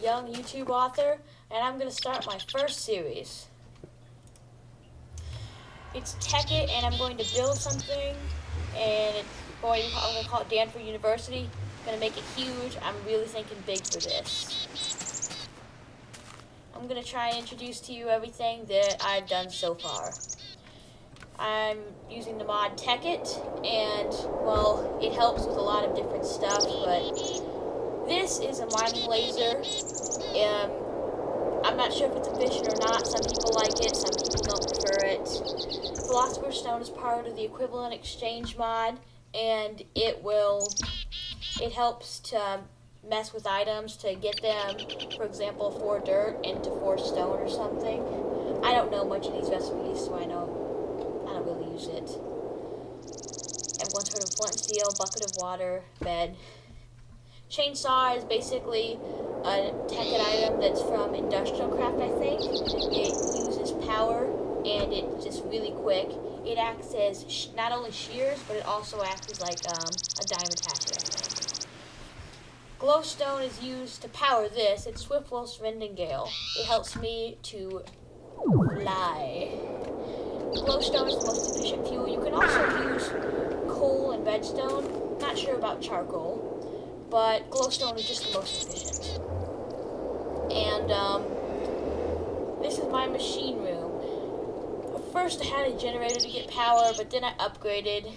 young YouTube author, and I'm going to start my first series. It's Tekkit, and I'm going to build something, and I'm going to call it Danford University. I'm going to make it huge. I'm really thinking big for this. I'm going to try and introduce to you everything that I've done so far. I'm using the mod Tekkit, and, well, it helps with a lot of different stuff, but this is a mining laser. I'm not sure if it's efficient or not. Some people like it, some people don't prefer it. Philosopher's Stone is part of the equivalent exchange mod, and it helps to mess with items to get them, for example, 4 dirt into 4 stone or something. I don't know much of these recipes, so I don't really use it. Everyone's heard of flint and steel, bucket of water, bed. Chainsaw is basically a Tekkit item that's from Industrial Craft, I think. It uses power, and it's just really quick. It acts as not only shears, but it also acts as like a diamond hatchet, I think. Glowstone is used to power this. It's Swiftwolf's Rendingale. It helps me to fly. Glowstone is the most efficient fuel. You can also use coal and redstone. Not sure about charcoal, but glowstone is just the most efficient. And this is my machine room. First I had a generator to get power, but then I upgraded.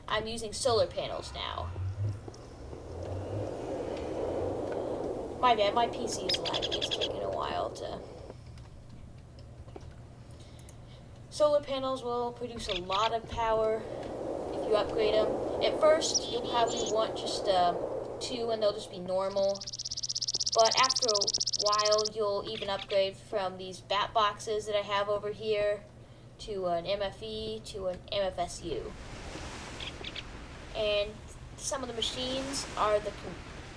I'm using solar panels now. My bad, my PC is lagging. It's taking a while to... Solar panels will produce a lot of power if you upgrade them. At first, you'll probably want just 2, and they'll just be normal. But after a while, you'll even upgrade from these bat boxes that I have over here to an MFE to an MFSU. And some of the machines are the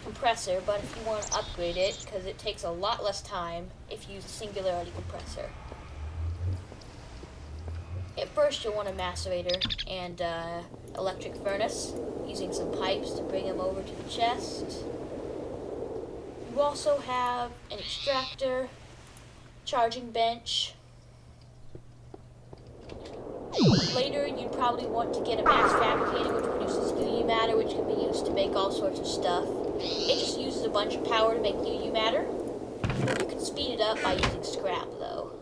compressor, but if you want to upgrade it, because it takes a lot less time if you use a singularity compressor. At first, you'll want a macerator and electric furnace, using some pipes to bring them over to the chest. You also have an extractor, charging bench. Later, you'd probably want to get a mass fabricator, which produces UU matter, which can be used to make all sorts of stuff. It just uses a bunch of power to make UU matter. You can speed it up by using scrap, though.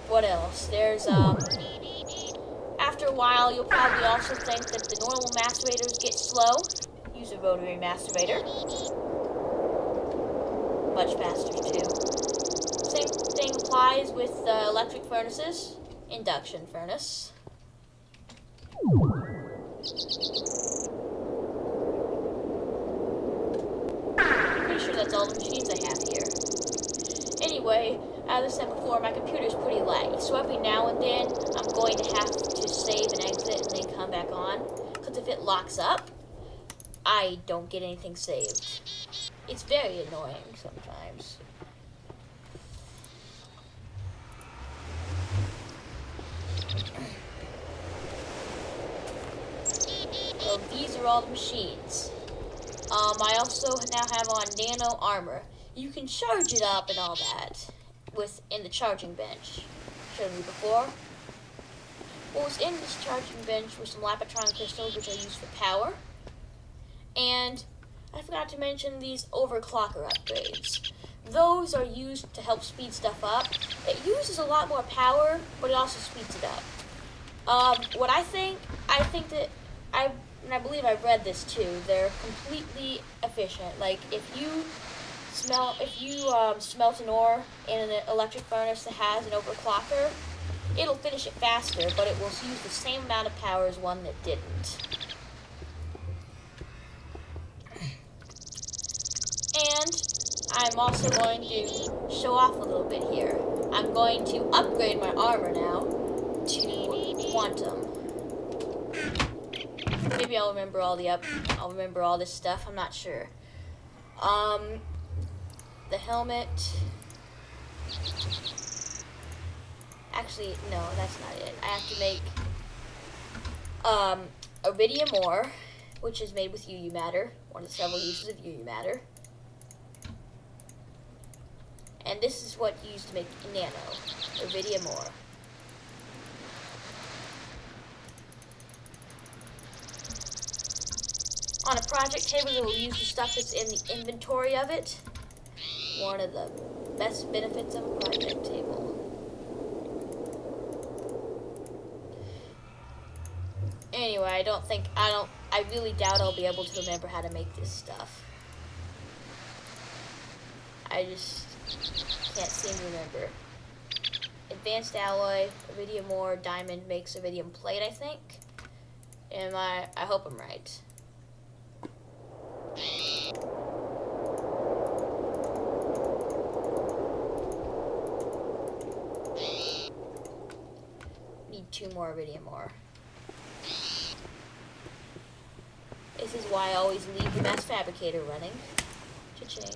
What else? There's, after a while, you'll probably also think that the normal macerators get slow. Use a rotary macerator. Much faster, too. Same thing applies with electric furnaces. Induction furnace. Pretty sure that's all the machines I have here. Anyway, as I said before, my computer's pretty laggy, so every now and then I'm going to have to save and exit and then come back on, because if it locks up, I don't get anything saved. It's very annoying sometimes. So these are all the machines. I also now have on nano armor. You can charge it up and all that in the charging bench. Showed you before. What was in this charging bench were some Lapotron crystals, which I use for power. And I forgot to mention these Overclocker Updates. Those are used to help speed stuff up. It uses a lot more power, but it also speeds it up. What I think that and I believe I've read this too, they're completely efficient. Like, if you smelt an ore in an electric furnace that has an overclocker, it'll finish it faster, but it will use the same amount of power as one that didn't. And I'm also going to show off a little bit here. I'm going to upgrade my armor now to quantum. Maybe I'll remember all this stuff. I'm not sure. The helmet. Actually, no, that's not it. I have to make iridium ore, which is made with UU matter, one of the several uses of UU matter. And this is what you use to make nano, iridium ore. On a project table, you'll use the stuff that's in the inventory of it. One of the best benefits of a project table. Anyway, I really doubt I'll be able to remember how to make this stuff. I just can't seem to remember. Advanced alloy, iridium ore, diamond makes iridium plate, I think. I hope I'm right. Need 2 more iridium ore. This is why I always leave the mass fabricator running. Cha-ching.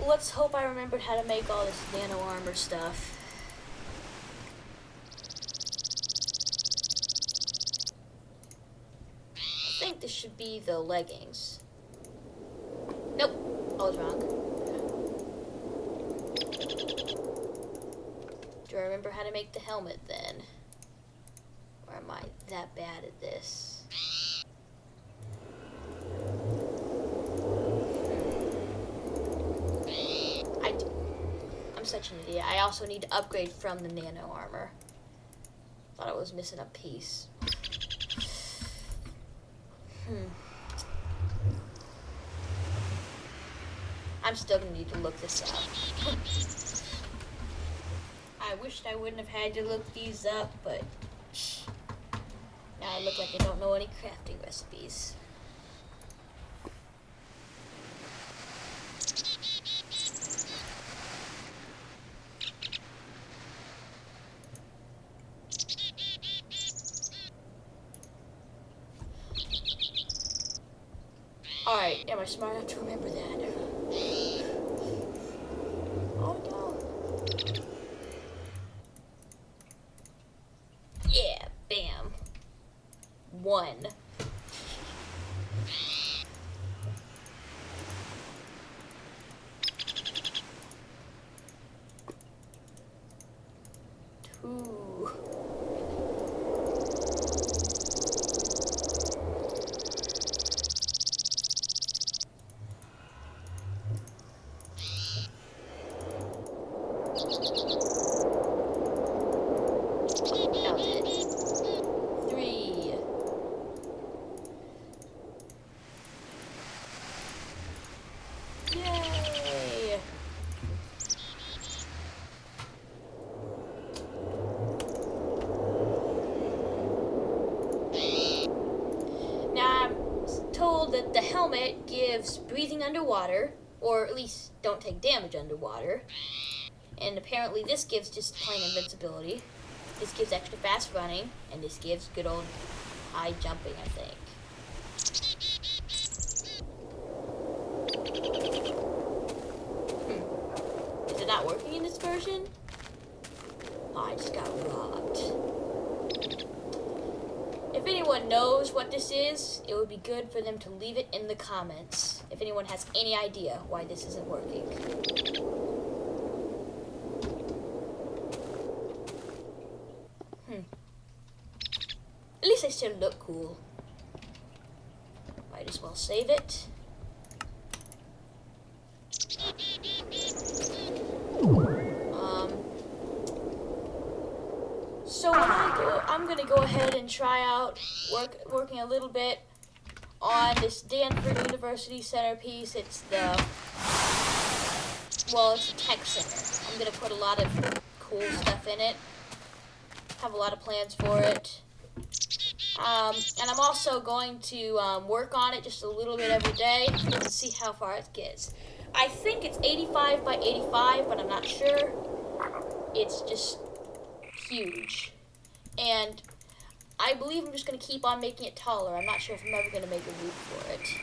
Let's hope I remembered how to make all this nano armor stuff. I think this should be the leggings. Nope, I was wrong. Do I remember how to make the helmet then? Or am I that bad at this? I'm such an idiot. I also need to upgrade from the nano armor. Thought I was missing a piece. I'm still gonna need to look this up. I wished I wouldn't have had to look these up, but now I look like I don't know any crafting recipes. Alright, am I smart enough to remember that? Oh no. Yeah, bam. 1. Two. That the helmet gives breathing underwater, or at least don't take damage underwater, and apparently this gives just plain invincibility. This gives extra fast running, and this gives good old high jumping, I think. Is it not working in this version? Oh, I just got robbed. If anyone knows what this is, it would be good for them to leave it in the comments. If anyone has any idea why this isn't working. At least I still look cool. Might as well save it. So I'm gonna go ahead and try out working a little bit on this Danford University centerpiece. It's the it's a tech center. I'm gonna put a lot of cool stuff in it. Have a lot of plans for it. And I'm also going to work on it just a little bit every day and see how far it gets. I think it's 85 by 85, but I'm not sure. it's just huge. And I believe I'm just going to keep on making it taller. I'm not sure if I'm ever going to make a roof for it.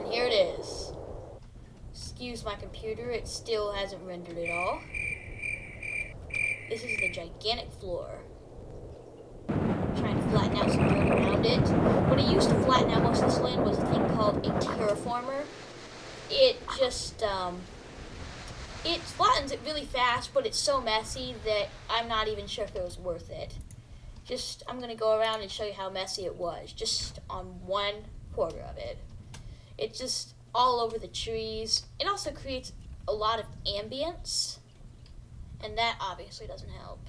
Here it is. Excuse my computer, it still hasn't rendered it all. This is the gigantic floor. Trying to flatten out some dirt around it. What I used to flatten out most of this land was a thing called a terraformer. It just, it flattens it really fast, but it's so messy that I'm not even sure if it was worth it. I'm going to go around and show you how messy it was, just on 1/4 of it. It's just all over the trees. It also creates a lot of ambience, and that obviously doesn't help.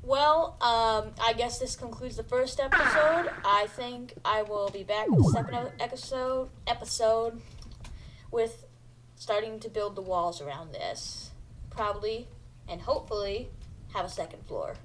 Well, I guess this concludes the first episode. I think I will be back with the second episode with starting to build the walls around this. Probably, and hopefully, have a second floor.